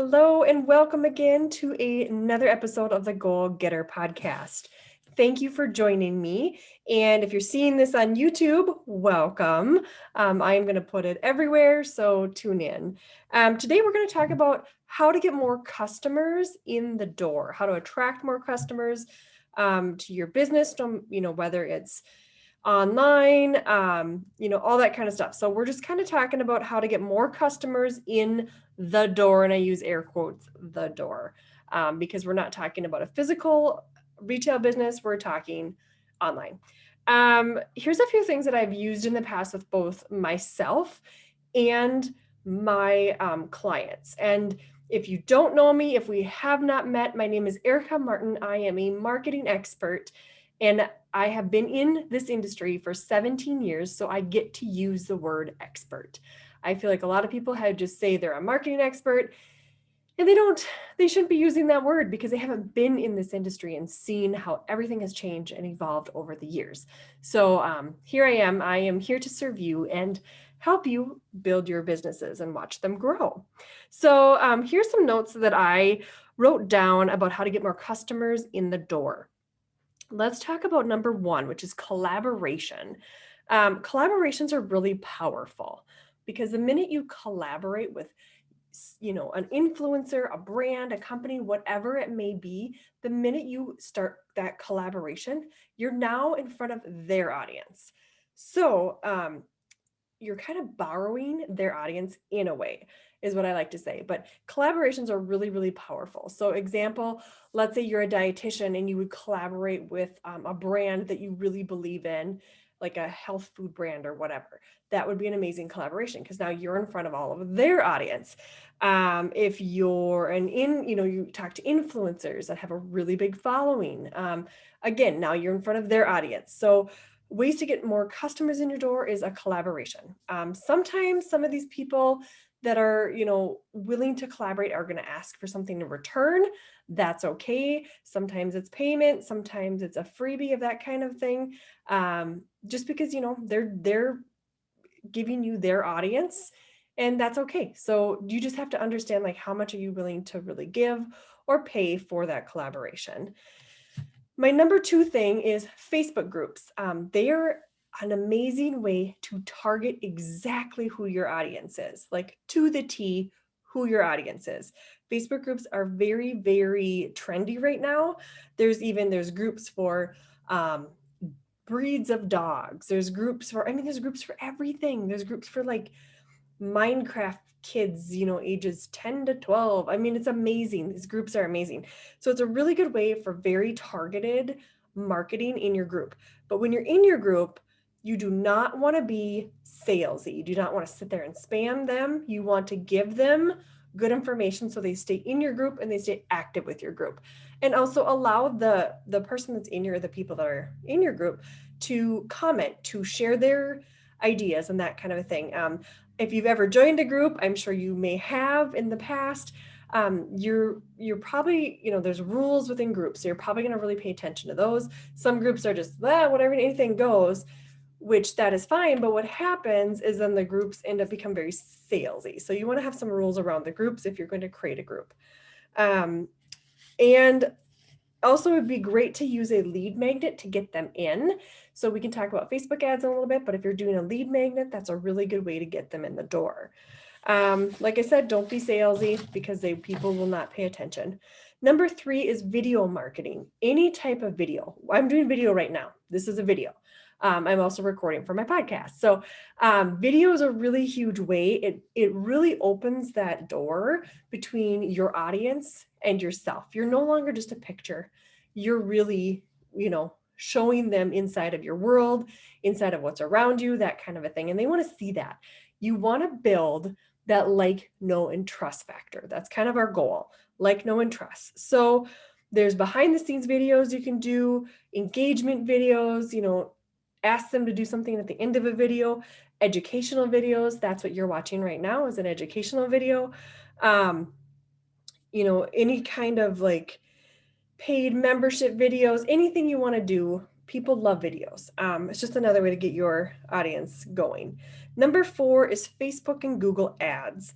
Hello and welcome again to another episode of the Goal Getter podcast. Thank you for joining me. And if you're seeing this on YouTube, welcome. I am going to put it everywhere, so tune in. Today we're going to talk about how to get more customers in the door, how to attract more customers to your business, whether it's online, all that kind of stuff. So we're just kind of talking about how to get more customers in the door, and I use air quotes, the door, because we're not talking about a physical retail business, we're talking online. Here's a few things that I've used in the past with both myself and my clients. And if you don't know me, if we have not met, my name is Erica Martin. I am a marketing expert, and I have been in this industry for 17 years, so I get to use the word expert. I feel like a lot of people just say they're a marketing expert, and they shouldn't be using that word because they haven't been in this industry and seen how everything has changed and evolved over the years. So here I am here to serve you and help you build your businesses and watch them grow. So here's some notes that I wrote down about how to get more customers in the door. Let's talk about number one, which is collaboration. Collaborations are really powerful because the minute you collaborate with an influencer, a brand, a company, whatever it may be, the minute you start that collaboration, you're now in front of their audience. So you're kind of borrowing their audience in a way, is what I like to say. But collaborations are really, really powerful. So example, let's say you're a dietitian and you would collaborate with a brand that you really believe in, like a health food brand or whatever. That would be an amazing collaboration because now you're in front of all of their audience. If you're you talk to influencers that have a really big following. Again, now you're in front of their audience. So ways to get more customers in your door is a collaboration. Sometimes some of these people that are, willing to collaborate are going to ask for something in return. That's okay. Sometimes it's payment. Sometimes it's a freebie of that kind of thing. Just because, they're giving you their audience, and that's okay. So you just have to understand, like, how much are you willing to really give or pay for that collaboration. My number two thing is Facebook groups. They are an amazing way to target exactly who your audience is, like to the T, who your audience is. Facebook groups are very, very trendy right now. There's groups for breeds of dogs. There's groups for everything. There's groups for like Minecraft kids, ages 10 to 12. I mean, it's amazing. These groups are amazing. So it's a really good way for very targeted marketing in your group. But when you're in your group, you do not want to be salesy. You do not want to sit there and spam them. You want to give them good information so they stay in your group and they stay active with your group. And also allow the person that's in the people that are in your group to comment, to share their ideas and that kind of a thing. If you've ever joined a group, I'm sure you may have in the past, you're probably, there's rules within groups. So you're probably going to really pay attention to those. Some groups are just, whatever, anything goes, which that is fine. But what happens is then the groups end up become very salesy. So you want to have some rules around the groups if you're going to create a group. And also, it'd be great to use a lead magnet to get them in. So we can talk about Facebook ads in a little bit, but if you're doing a lead magnet, that's a really good way to get them in the door. Like I said, don't be salesy because people will not pay attention. Number three is video marketing. Any type of video. I'm doing video right now. This is a video. I'm also recording for my podcast. So video is a really huge way. It really opens that door between your audience and yourself. You're no longer just a picture. You're really, showing them inside of your world, inside of what's around you, that kind of a thing. And they want to see that. You want to build that like, know, and trust factor. That's kind of our goal, like, know, and trust. So there's behind the scenes videos you can do, engagement videos, ask them to do something at the end of a video, educational videos. That's what you're watching right now is an educational video. Any kind of like paid membership videos, anything you want to do. People love videos. It's just another way to get your audience going. Number four is Facebook and Google ads.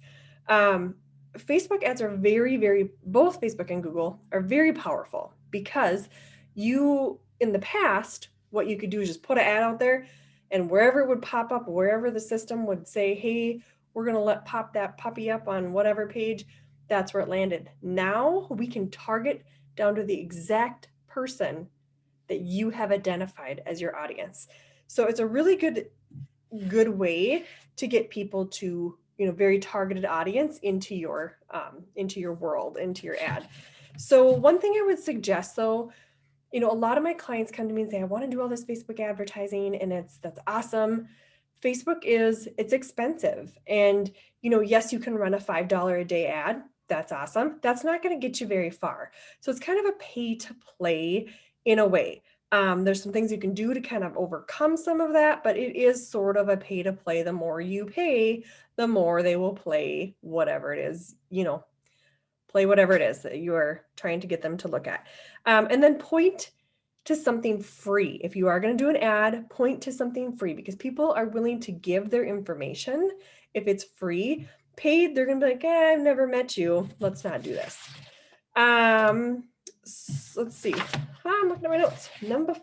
Facebook ads are both Facebook and Google are very powerful, because in the past, what you could do is just put an ad out there, and wherever it would pop up, wherever the system would say, hey, we're going to pop that puppy up on whatever page, that's where it landed. Now we can target down to the exact person that you have identified as your audience. So it's a really good way to get people to, very targeted audience into your world, into your ad. So one thing I would suggest, though, a lot of my clients come to me and say, I want to do all this Facebook advertising, and that's awesome. It's expensive. And, yes, you can run a $5 a day ad. That's awesome. That's not going to get you very far. So it's kind of a pay to play in a way. There's some things you can do to kind of overcome some of that, but it is sort of a pay to play. The more you pay, the more they will play whatever it is, play whatever it is that you are trying to get them to look at. And then point to something free. If you are going to do an ad, point to something free, because people are willing to give their information if it's free. Paid, they're going to be like, I've never met you. Let's not do this. Let's see. I'm looking at my notes. Number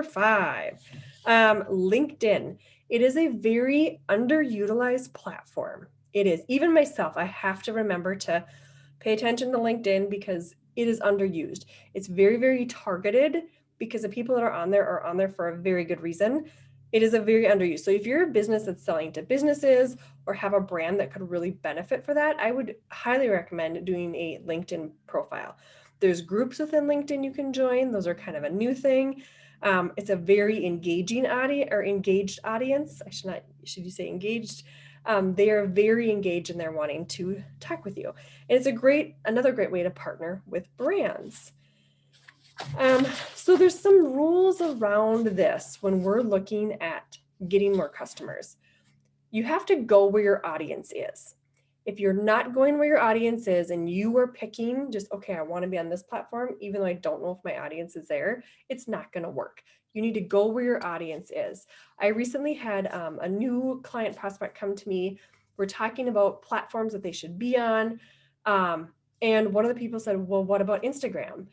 5, LinkedIn. It is a very underutilized platform. It is. Even myself, I have to remember to pay attention to LinkedIn, because it is underused. It's very, very targeted, because the people that are on there for a very good reason. It is a very underused. So if you're a business that's selling to businesses or have a brand that could really benefit for that, I would highly recommend doing a LinkedIn profile. There's groups within LinkedIn you can join. Those are kind of a new thing. It's a very engaging audience, or engaged audience. Should you say engaged? They are very engaged, and they're wanting to talk with you. And it's another great way to partner with brands. So there's some rules around this when we're looking at getting more customers. You have to go where your audience is. If you're not going where your audience is, and you are picking just, okay, I want to be on this platform, even though I don't know if my audience is there, it's not going to work. You need to go where your audience is. I recently had a new client prospect come to me. We're talking about platforms that they should be on. And one of the people said, well, what about Instagram?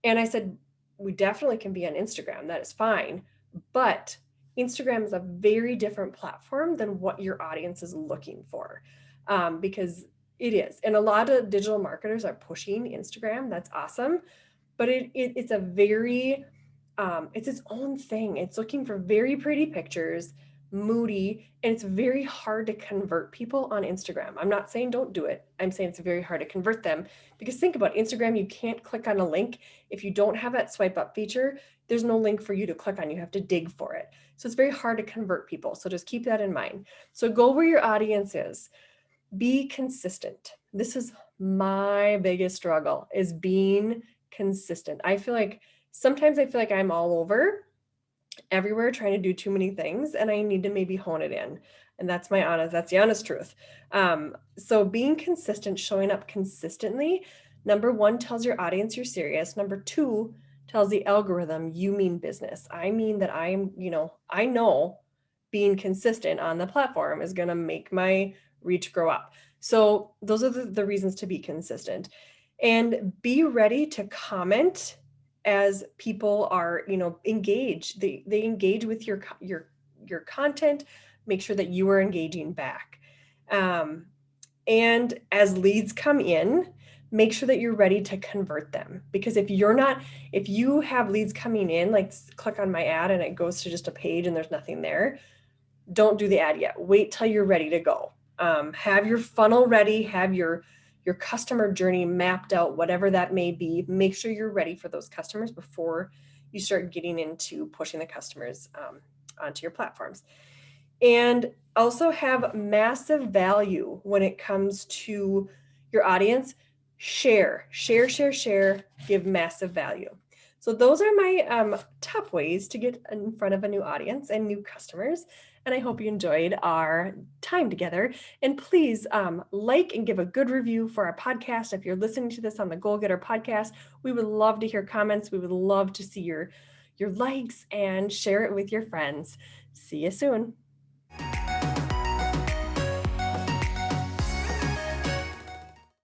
And I said, we definitely can be on Instagram. That is fine. But Instagram is a very different platform than what your audience is looking for, because it is. And a lot of digital marketers are pushing Instagram. That's awesome. But it's a very, it's its own thing. It's looking for very pretty pictures, moody, and it's very hard to convert people on Instagram. I'm not saying don't do it. I'm saying it's very hard to convert them, because think about Instagram. You can't click on a link. If you don't have that swipe up feature, there's no link for you to click on. You have to dig for it. So it's very hard to convert people. So just keep that in mind. So go where your audience is. Be consistent. This is my biggest struggle, is being consistent. Sometimes I feel like I'm all over everywhere trying to do too many things, and I need to maybe hone it in. And that's the honest truth. So being consistent, showing up consistently, number 1, tells your audience you're serious. Number 2, tells the algorithm you mean business. I mean that I know being consistent on the platform is going to make my reach grow up. So those are the reasons to be consistent. And be ready to comment as people are, engaged. They engage with your content. Make sure that you are engaging back. And as leads come in, make sure that you're ready to convert them. Because if you have leads coming in, like click on my ad and it goes to just a page and there's nothing there, don't do the ad yet. Wait till you're ready to go. Have your funnel ready, have your customer journey mapped out, whatever that may be. Make sure you're ready for those customers before you start getting into pushing the customers onto your platforms. And also have massive value when it comes to your audience. Share, give massive value. So those are my top ways to get in front of a new audience and new customers. And I hope you enjoyed our time together. And please like and give a good review for our podcast. If you're listening to this on the Goal Getter podcast, we would love to hear comments. We would love to see your likes, and share it with your friends. See you soon.